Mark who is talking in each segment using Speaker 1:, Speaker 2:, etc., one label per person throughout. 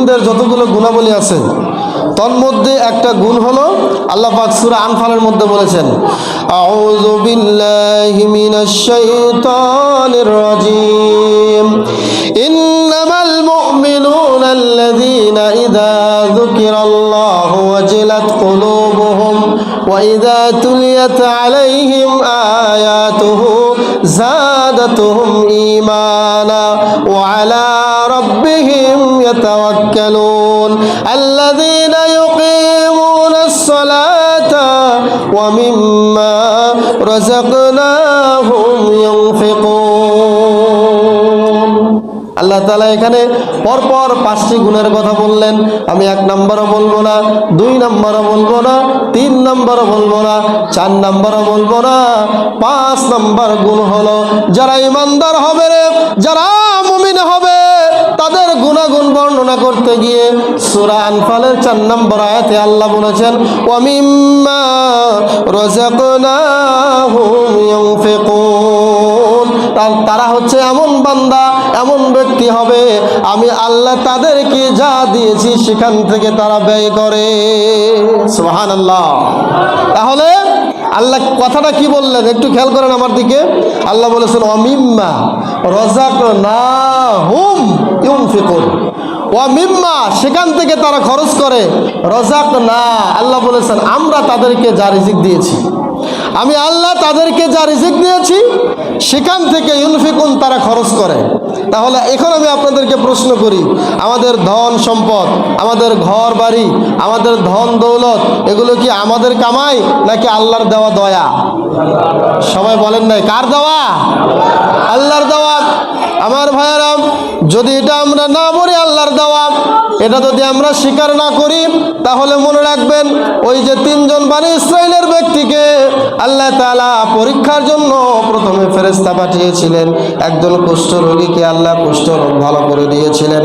Speaker 1: মুমিনদের যতগুলো গুণাবলী আছে তন্মধ্যে একটা গুণ হলো আল্লাহ পাক সূরা আনফালের মধ্যে বলেছেন, আউযু বিল্লাহি মিনাশ শাইতানির রাজিম, ইন্নামাল মুমিনুনা আল্লাযীনা ইযা যুকিরাল্লাহু ওয়াজিলাত কুলুবুহুম ওয়া ইযা তুলিয়াত আলাইহিম আয়াতুহু যাদাতুহুম ঈমানা ওয়া আলা রাব্বিহিম ইয়াতাওয়াক্কালুন আল্লাযীনা ইউকিমুনাস সালাতা ওয়া মিম্মা রাযাকনাহুম ইউনফিকুন। আল্লাহ তাআলা এখানে পরপর 5টি গুণের কথা বললেন। আমি 1 নম্বরও বলবো না, 2 নম্বরও বলবো না, 3 নম্বরও বলবো না, 4 নম্বরও বলবো না। 5 নম্বর গুণ হলো যারা ঈমানদার হবে, যারা মুমিন হবে, তাদের গুণাগুণ বর্ণনা করতে গিয়ে সূরা আনফালের 4 নম্বর আয়াতে আল্লাহ বলেছেন, ওয়া মিম্মা রাযাকনাহুম ইউনফিকুন। তারা হচ্ছে এমন বান্দা, এমন ব্যক্তি হবে আমি আল্লাহ তাদেরকে যা দিয়েছি সেখান থেকে তারা ব্যয় করে। সুবহানাল্লাহ। তাহলে আল্লাহ কথাটা কি বললেন একটু খেয়াল করেন আমার দিকে। আল্লাহ বলেছেন ওয়া মিম্মা রাযাকনাহুম ইউনফিকুন, ওয়া মিম্মা সেখান থেকে তারা খরচ করে, রাযাকনা আল্লাহ বলেছেন আমরা তাদেরকে যা রিজিক দিয়েছি, আমি আল্লাহ তাদেরকে যা রিজিক দিয়েছি সেখান থেকে ইউনফিকুন তারা খরচ করে। তাহলে এখন আমি আপনাদেরকে প্রশ্ন করি, আমাদের ধন সম্পদ, আমাদের ঘর বাড়ি, আমাদের ধন দৌলত এগুলো কি আমাদের কামাই নাকি আল্লাহর দেওয়া দয়া? সবাই বলেন নাই কার দেওয়া? আল্লাহর দেওয়া। আমার ভাইয়েরা, যদি এটা আমরা না বলি আল্লাহর দেওয়া, এটা যদি আমরা স্বীকার না করি, তাহলে মনে রাখবেন ওই যে 3 জন বনী ইসরাইলের ব্যক্তিকে আল্লাহ তাআলা পরীক্ষার জন্য প্রথমে ফেরেশতা পাঠিয়েছিলেন। একজন কুষ্ঠ রোগীকে আল্লাহ কুষ্ঠ রোগ ভালো করে দিয়েছিলেন,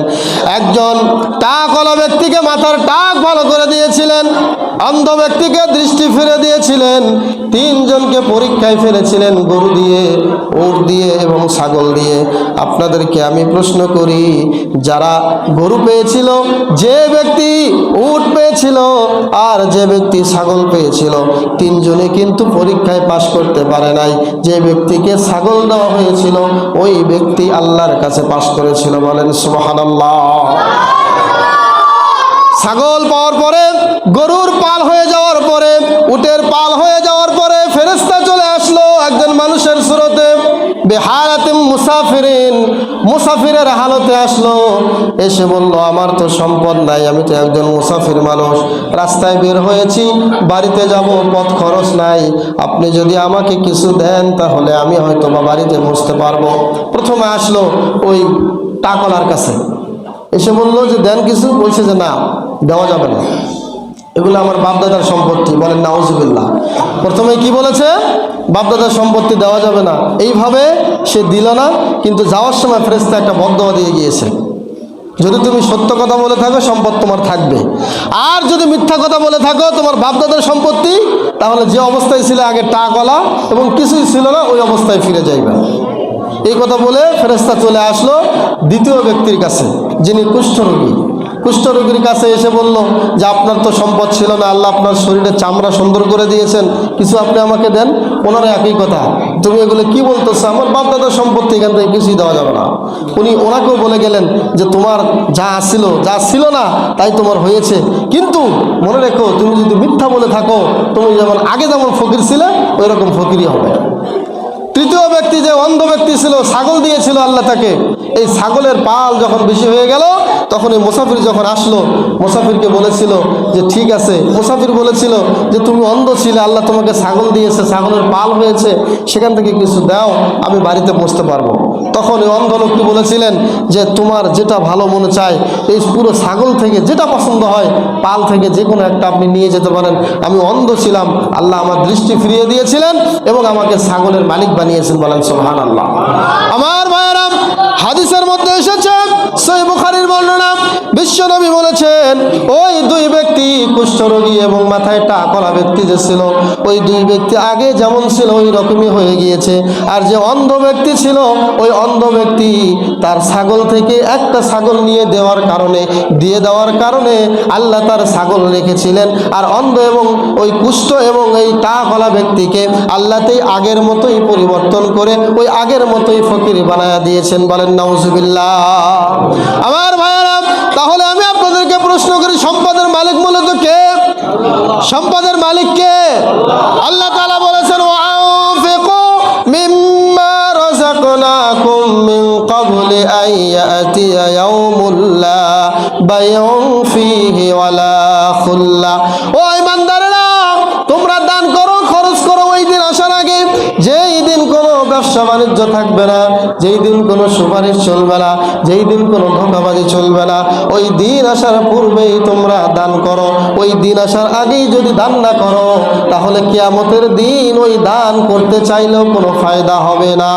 Speaker 1: একজন টাকওয়ালা ব্যক্তিকে মাথার টাক ভালো করে দিয়েছিলেন, অন্ধ ব্যক্তিকে দৃষ্টি ফিরে দিয়েছিলেন, 3 জনকে পরীক্ষায় ফেলেছিলেন গরু দিয়ে, উট দিয়ে এবং ছাগল দিয়ে। আপনাদেরকে আমি প্রশ্ন করি, যারা গরু পেয়েছিল, যে ব্যক্তি উট পেয়েছিল আর যে ব্যক্তি ছাগল পেয়েছিল, 3 জনে কিন্তু পরীক্ষায় পাশ করতে পারে নাই। যে ব্যক্তিকে ছাগল দেওয়া হয়েছিল ওই ব্যক্তি আল্লাহর কাছে পাশ করেছিল। বলেন সুবহানাল্লাহ। ছাগল পাওয়ার পরে, গরুর পাল হয়ে যাওয়ার পরে, উটের পাল হয়ে যাওয়ার পরে ফেরেশতা চলে আসলো একজন মানুষের সুরতে, বেহালাতিম মুসাফিরিন, মুসাফিরের হালতে আসলো। এসে বলল আমার তো সম্পদ নাই, আমি তো একজন মুসাফির মানুষ, রাস্তায় বের হয়েছি, বাড়িতে যাব, পথ খরচ নাই, আপনি যদি আমাকে কিছু দেন তাহলে আমি হয়তো বা বাড়িতে বসতে পারবো। প্রথমে আসলো ওই টাকলার কাছে, এসে বললো যে দেন কিছু, বলছে যে না দেওয়া যাবে না, এগুলো আমার বাপদাদার সম্পত্তি। বলেন নাউজুবিল্লাহ। প্রথমে কি বলেছে? বাপদাদার সম্পত্তি দেওয়া যাবে না। এইভাবে সে দিল না, কিন্তু যাওয়ার সময় ফেরেশতা একটা বদদোয়া দিয়ে গিয়েছে, যদি তুমি সত্য কথা বলে থাকো সম্পদ তোমার থাকবে, আর যদি মিথ্যা কথা বলে থাকো তোমার বাপদাদার সম্পত্তি তাহলে যে অবস্থায় ছিল আগে টাকওয়ালা এবং কিছুই ছিল না ওই অবস্থায় ফিরে যাইবে। এই কথা বলে ফেরেশতা চলে আসলো দ্বিতীয় ব্যক্তির কাছে, যিনি কুষ্ঠরোগী। কুষ্ঠরোগীর কাছে এসে বলল যে আপনার তো সম্পদ ছিল না, আল্লাহ আপনার শরীরের চামড়া সুন্দর করে দিয়েছেন, কিছু আপনি আমাকে দেন। ওনারা একই কথা, তুমি এগুলো কি বলতেছো, আমার বাপদাদার সম্পত্তি, এখান থেকে কিছুই দেওয়া যাবে না। উনি ওনাকেও বলে গেলেন যে তোমার যা ছিল না তাই তোমার হয়েছে, কিন্তু মনে রেখো তুমি যদি মিথ্যা বলে থাকো তুমি যেমন আগে যেমন ফকির ছিলে ওই রকম ফকিরই হবে। তৃতীয় ব্যক্তি যে অন্ধ ব্যক্তি ছিল, ছাগল দিয়েছিল আল্লাহ তাকে, এই ছাগলের পাল যখন বেশি হয়ে গেল তখন এই মুসাফির যখন আসলো, মুসাফিরকে বলেছিল যে ঠিক আছে, মুসাফির বলেছিল যে তুমি অন্ধ ছিলে, আল্লাহ তোমাকে ছাগল দিয়েছে, ছাগলের পাল হয়েছে, সেখান থেকে কিছু দাও, আমি বাড়িতে পৌঁছতে পারবো। তখন এই অন্ধ লোকটি বলেছিলেন যে তোমার যেটা ভালো মনে চায়, এই পুরো ছাগল থেকে যেটা পছন্দ হয়, পাল থেকে যে কোনো একটা আপনি নিয়ে যেতে পারেন, আমি অন্ধ ছিলাম, আল্লাহ আমার দৃষ্টি ফিরিয়ে দিয়েছিলেন এবং আমাকে ছাগলের মালিক বানিয়েছেন। বলেন সুবহানাল্লাহ। আমার ভাইয়েরা, হাদিসের মধ্যে এসেছে, সহিহ বুখারীর বর্ণনা, বিশ্ব বিশ্বনবী বলেছেন ওই দুই ব্যক্তি, কুষ্ঠরোগী এবং মাথায় টাকলা ব্যক্তি যে ছিল, ওই দুই ব্যক্তি আগে যেমন ছিল ওই রকমই হয়ে গিয়েছে। আর যে অন্ধ ব্যক্তি ছিল, ওই অন্ধ ব্যক্তি তার ছাগল থেকে একটা ছাগল দিয়ে দেওয়ার কারণে আল্লাহ তার ছাগল রেখেছিলেন। আর অন্ধ এবং ওই কুষ্ঠ এবং এই টাকলা ব্যক্তিকে আল্লাহতেই আগের মতোই পরিবর্তন করে ওই আগের মতোই ফকির বানায়া দিয়েছেন। বলেন নাউজুবিল্লাহ। আমার ভাইয়েরা, তাহলে আমি আপনাদেরকে প্রশ্ন করি, সম্পদের মালিক মূলত কে? সম্পদের মালিক কে? আল্লাহ তাআলা বলেছেন ওয়ানফিকু মিম্মা রাযাকনাকুম মিন ক্বাবলি আন ইয়াতিয়া ইয়াউমুল লা বাইউন ফীহি ওয়ালা খুল্লা। ও ঈমানদারেরা, তোমরা দান করো, খরচ করো ওই দিন আসার আগে, যেই দিন কোনো ব্যবসা বাণিজ্য থাকবে না, যেই দিন কোনো সুপারিশ চলবে না, যেই দিন কোনো ধোঁকাবাজি চলবে না, ওই দিন আসার পূর্বেই তোমরা দান করো। ওই দিন আসার আগেই যদি দান না করো, তাহলে কিয়ামতের দিন ওই দান করতে চাইলেও কোনো ফায়দা হবে না।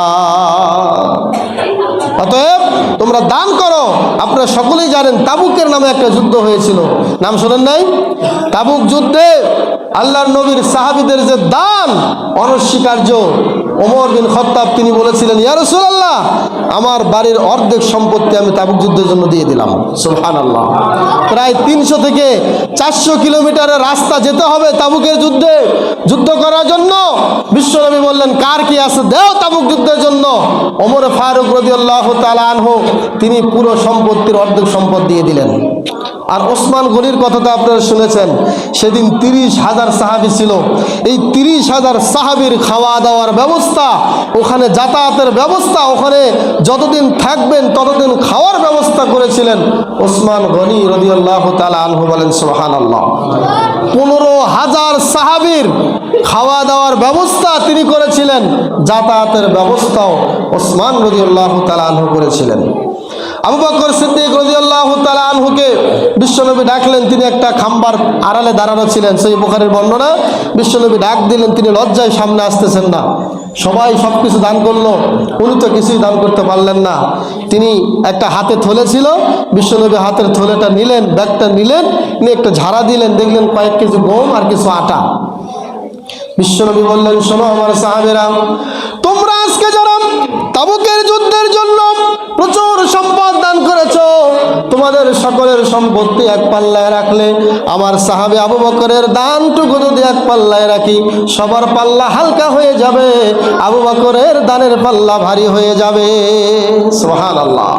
Speaker 1: অতএব তোমরা দান করো। আপনারা সকলেই জানেন তাবুকের নামে একটা যুদ্ধ হয়েছিল, নাম শোনেন নাই? তাবুক যুদ্ধে আল্লাহর নবীর সাহাবীদের যে দান অনস্বীকার্য, ওমর বিন খাত্তাব তিনি বলেছিলেন, ইয়া রাসূলুল্লাহ, আমার বাড়ির অর্ধেক সম্পত্তি আমি তাবুক যুদ্ধের জন্য দিয়ে দিলাম। সুবহানাল্লাহ। প্রায় 300 থেকে 400 কিলোমিটারের রাস্তা যেতে হবে তাবুকের যুদ্ধ করার জন্য। বিশ্বনবী বললেন, কার কি আছে দেও তাবুক যুদ্ধের জন্য। ওমর ফারুক রাদিয়াল্লাহু তাআলা আনহু তিনি পুরো সম্পত্তির অর্ধেক সম্পদ দিয়ে দিলেন। আর ওসমান গনির কথা তো আপনারা শুনেছেন, সেদিন 30,000 সাহাবী ছিল। এই 30,000 সাহাবীর খাওয়া দাওয়ার ব্যবস্থা, ওখানে যাতায়াতের ব্যবস্থা, ওখানে যতদিন থাকবেন ততদিন খাওয়ার ব্যবস্থা করেছিলেন ওসমান গনি রাদিয়াল্লাহু তাআলা আনহু। বলেন সুবহানাল্লাহ। 15,000 সাহাবীর খাওয়া দাওয়ার ব্যবস্থা তিনি করেছিলেন, যাতায়াতের ব্যবস্থাও ওসমান রাদিয়াল্লাহু তাআলা আনহু করেছিলেন। আবু বকর সিদ্দিক রাদিয়াল্লাহু তাআলা আনহুকে বিশ্বনবী ডাকলেন, তিনি একটা খাম্বার আড়ালে দাঁড়ানো ছিলেন, সেই বুখারীর বর্ণনা। বিশ্বনবী ডাক দিলেন, তিনি লজ্জায় সামনে আসতেছেন না। সবাই সব কিছু দান করলো, উনি তো কিছুই দান করতে পারলেন না। তিনি একটা হাতে থলে ছিল, বিশ্বনবী হাতের থলেটা নিলেন, ব্যাগটা নিলেন, নিয়ে একটা ঝাড়া দিলেন, দেখলেন কয়েক কেজি গম আর কিছু আটা। বিশ্বনবী বললেন, শোনো আমার সাহাবীরা, তোমরা আজকে যারা তাবুকের যুদ্ধের জন্য প্রচুর সম্পদ দান করেছো, তোমাদের সকলের সম্পত্তি এক পাল্লায় রাখলে আমার সাহাবী আবু বকরের দানটুকু যদি এক পাল্লায় রাখি, সবার পাল্লা হালকা হয়ে যাবে, আবু বকরের দানের পাল্লা ভারী হয়ে যাবে। সুবহানাল্লাহ।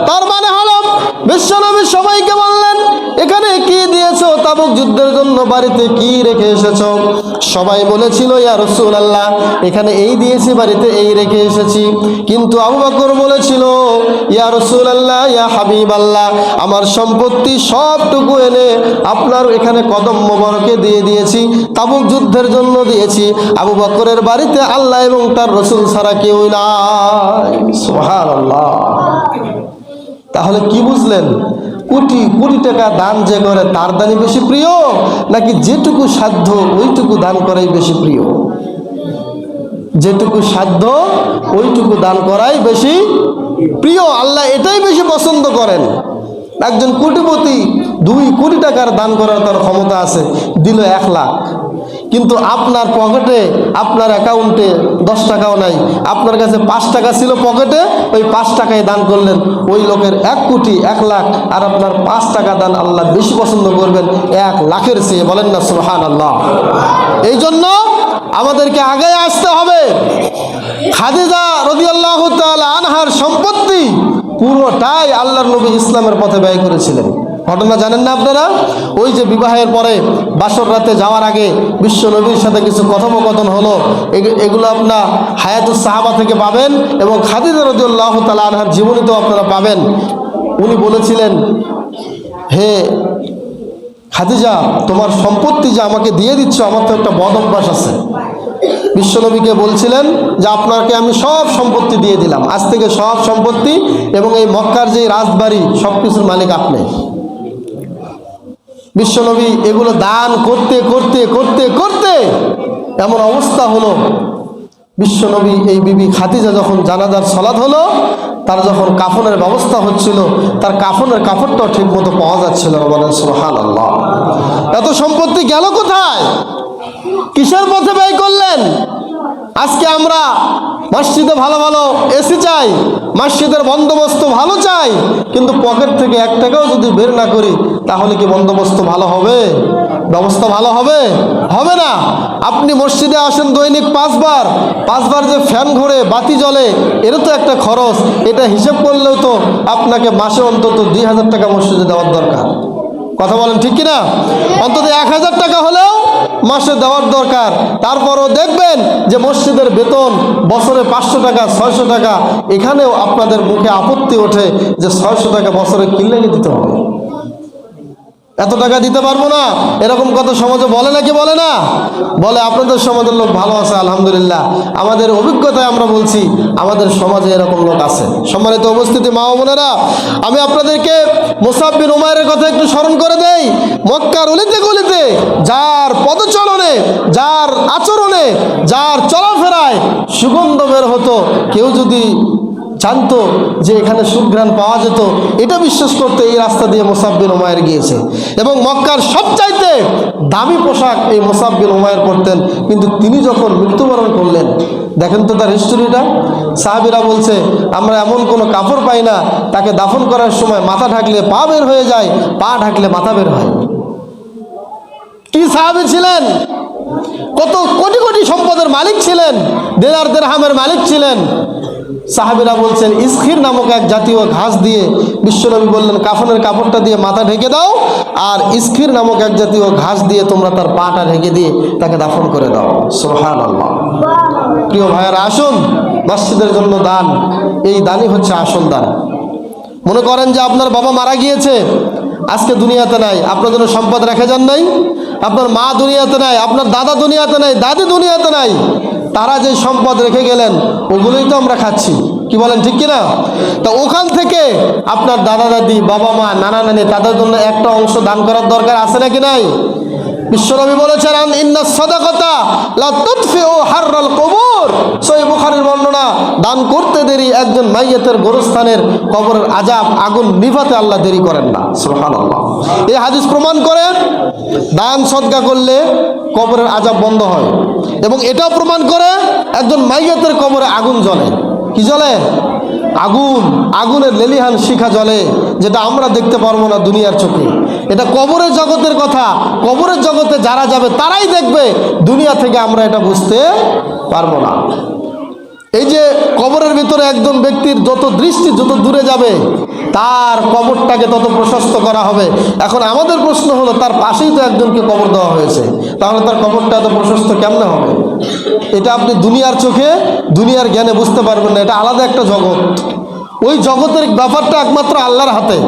Speaker 1: তার মানে হলো বিশ্বনবী সবাইকে বললেন, এখানে কি দিয়েছো? তাবুক যুদ্ধের জন্য বাড়িতে কি রেখে এসেছো? সবাই বলেছিল, ইয়া রাসূলুল্লাহ, এখানে এই দিয়েছি, বাড়িতে এই রেখে এসেছি। কিন্তু আবু বকর বলেছিল, ইয়া রাসূলুল্লাহ, ইয়া হাবিবাল্লাহ, আমার সম্পত্তি সবটুকু এনে আপনার এখানে কদম মোবারকে দিয়ে দিয়েছি, তাবুক যুদ্ধের জন্য দিয়েছি। আবু বকরের বাড়িতে আল্লাহ এবং তার রাসূল ছাড়া কেউ নাই। সুবহানাল্লাহ। তাহলে কি বুঝলেন? কোটি কোটি টাকা দান যে করে তার দানই বেশি প্রিয়, নাকি যেটুকু সাধ্য ওইটুকু দান করাই বেশি প্রিয়? যেটুকু সাধ্য ওইটুকু দান করাই বেশি প্রিয়। আল্লাহ এটাই বেশি পছন্দ করেন। একজন কোটিপতি 2 কোটি টাকার দান করার তার ক্ষমতা আছে, দিল 1 লাখ, কিন্তু আপনার পকেটে, আপনার অ্যাকাউন্টে 10 টাকাও নাই, আপনার কাছে 5 টাকা ছিল পকেটে, ওই 5 টাকায় দান করলেন। ওই লোকের 1 কোটি 1 লাখ, আর আপনার 5 টাকা দান আল্লাহ বেশি পছন্দ করবেন 1 লাখের চেয়ে। বলেন না সুবহানাল্লাহ। এই জন্য আমাদেরকে আগে আসতে হবে। খাদিজা রাদিয়াল্লাহু তাআলা আনহার সম্পত্তি পুরোটাই আল্লাহর নবী ইসলামের পথে ব্যয় করেছিলেন। ঘটনা জানেন না আপনারা? ওই যে বিবাহের পরে বাসর রাতে যাওয়ার আগে বিশ্ব নবীর সাথে কিছু কথোপকথন হলো, এগুলো আপনার হায়াতুস সাহাবা থেকে পাবেন এবং খাদিজা রাদিয়াল্লাহু তাআলা আনহার জীবনীতেও আপনারা পাবেন। উনি বলেছিলেন, হে খাদিজা, তোমার সম্পত্তি যে আমাকে দিয়ে দিচ্ছ, আমার তো একটা বদ অভ্যাস আছে। বিশ্বনবীকে বলছিলেন যে আপনাকে আমি সব সম্পত্তি দিয়ে দিলাম, আজ থেকে সব সম্পত্তি এবং এই মক্কার যে রাজবাড়ি সব কিছুর মালিক আপনি। বিশ্বনবী এগুলো দান করতে করতে করতে করতে এমন অবস্থা হলো, বিশ্বনবী এই বিবি খাদিজা যখন জানাজার সালাত হলো, তার যখন কাফনের ব্যবস্থা হচ্ছিল, তার কাফনের কাপড়টাও ঠিক মতো পাওয়া যাচ্ছিল না। বলেন সুবহানাল্লাহ। এত সম্পত্তি গেল কোথায়? কিসের পথে ব্যয় করলেন? আজকে আমরা মসজিদে ভালো ভালো এসি চাই, মসজিদের বন্দোবস্ত ভালো চাই, কিন্তু পকেট থেকে 1 টাকাও যদি বের না করি, তাহলে কি বন্দোবস্ত ভালো হবে? ব্যবস্থা ভালো হবে? হবে না। আপনি মসজিদে আসেন দৈনিক 5 বার যে ফ্যান ঘোরে, বাতি জ্বলে, এরও তো একটা খরচ। এটা হিসেব করলেও তো আপনাকে মাসে অন্তত 2000 টাকা মসজিদে দেওয়ার দরকার। কথা বলেন ঠিক কিনা? অন্তত 1000 টাকা হলেও মাসে দেওয়ার দরকার। তারপরও দেখবেন যে মসজিদের বেতন বছরে 500 টাকা, 600 টাকা। এখানেও আপনাদের মুখে আপত্তি ওঠে যে 600 টাকা বছরে কি লেগে দিতে হবে, এত টাকা দিতে পারবো না, এরকম কথা সমাজে বলে নাকি বলে না? বলে। আপনাদের সমাজের লোক ভালো আছে আলহামদুলিল্লাহ। আমাদের অভিজ্ঞতায় আমরা বলছি, আমাদের সমাজে এরকম লোক আছে। সম্মানিত উপস্থিতি মা ও বোনেরা, আমি আপনাদেরকে মুসাব বিন উমাইরের কথা একটু স্মরণ করে দেই। মক্কার অলিতে গলিতে যার পদচলনে, যার আচরণে, যার চলাফেরায় সুগন্ধ বের হতো, কেউ যদি জানতো যে এখানে সুঘ্রাণ পাওয়া যেত, এটা বিশ্বাস করতে এই রাস্তা দিয়ে মুসাব বিন উমাইর গিয়েছে। এবং মক্কার সবচাইতে দামি পোশাক এই মুসাব বিন উমাইর পরতেন। কিন্তু তিনি যখন মৃত্যুবরণ করলেন, দেখেন তো তার হিস্টোরিটা। সাহাবীরা বলছে, আমরা এমন কোনো কাপড় পাই না, তাকে দাফন করার সময় মাথা ঢাকলে পা বের হয়ে যায়, পা ঢাকলে মাথা বের হয়। কি সাহাবী ছিলেন! কত কোটি কোটি সম্পদের মালিক ছিলেন, দিনার দিরহামের মালিক ছিলেন। সাহাবীরা বলছেন, ইসখির নামক এক জাতীয় ঘাস দিয়ে বিশ্বনবী বললেন, কাফনের কাপড়টা দিয়ে মাথা ঢেকে দাও, আর ইসখির নামক এক জাতীয় ঘাস দিয়ে তোমরা তার পাটা ঢেকে দিয়ে তাকে দাফন করে দাও। সুবহানাল্লাহ। প্রিয় ভাইয়েরা, আসুন, মসজিদের জন্য দান, এই দানই হচ্ছে আসল দান। মনে করেন যে আপনার বাবা মারা গিয়েছে, আজকে দুনিয়াতে নাই, আপনার জন্য সম্পদ রেখে যান নাই, আপনার মা দুনিয়াতে নাই, আপনার দাদা দুনিয়াতে নাই, দাদি দুনিয়াতে নাই, তারা যে সম্পদ রেখে গেলেন ওগুলোই তো আমরা খাচ্ছি। কি বলেন ঠিক কিনা? তা ওখান থেকে আপনার দাদা দাদি, বাবা মা, নানা নানি, তাদের জন্য একটা অংশ দান করার দরকার আছে নাকি নাই? বিশ্বনবী বলেছেন, ইন্নাস সাদাকাতা লা তুতফিউ হাররাল কুবুর। সহিহ বুখারীর বর্ণনা, দান করতে দেরি একজন মাইয়াতের গোরস্থানের কবরের আযাব, আগুন নিভাতে আল্লাহ দেরি করেন না। সুবহানাল্লাহ। এই হাদিস প্রমাণ করে দান সদকা করলে কবরের আযাব বন্ধ হয়। এবং এটাও প্রমাণ করে একজন মাইয়াতের কবরে আগুন জ্বলে। কি জ্বলে? আগুন, আগুনের লেলিহান শিখা জ্বলে, যেটা আমরা দেখতে পারবো না দুনিয়ার চোখে। এটা কবরের জগতের কথা। কবরের জগতে যারা যাবে তারাই দেখবে, দুনিয়া থেকে আমরা এটা বুঝতে পারবো না। এই যে কবরের ভিতরে একজন ব্যক্তির যত দৃষ্টি যত দূরে যাবে, তার কবরটাকে তত প্রশস্ত করা হবে। এখন আমাদের প্রশ্ন হলো, তার পাশেই তো একজনকে কবর দেওয়া হয়েছে, তাহলে তার কবরটা এত প্রশস্ত কেমনে হবে? এটা আপনি দুনিয়ার চোখে, দুনিয়ার জ্ঞানে বুঝতে পারবেন না। এটা আলাদা একটা জগৎ। ওই জগতের ব্যাপারটা একমাত্র আল্লাহর হাতে।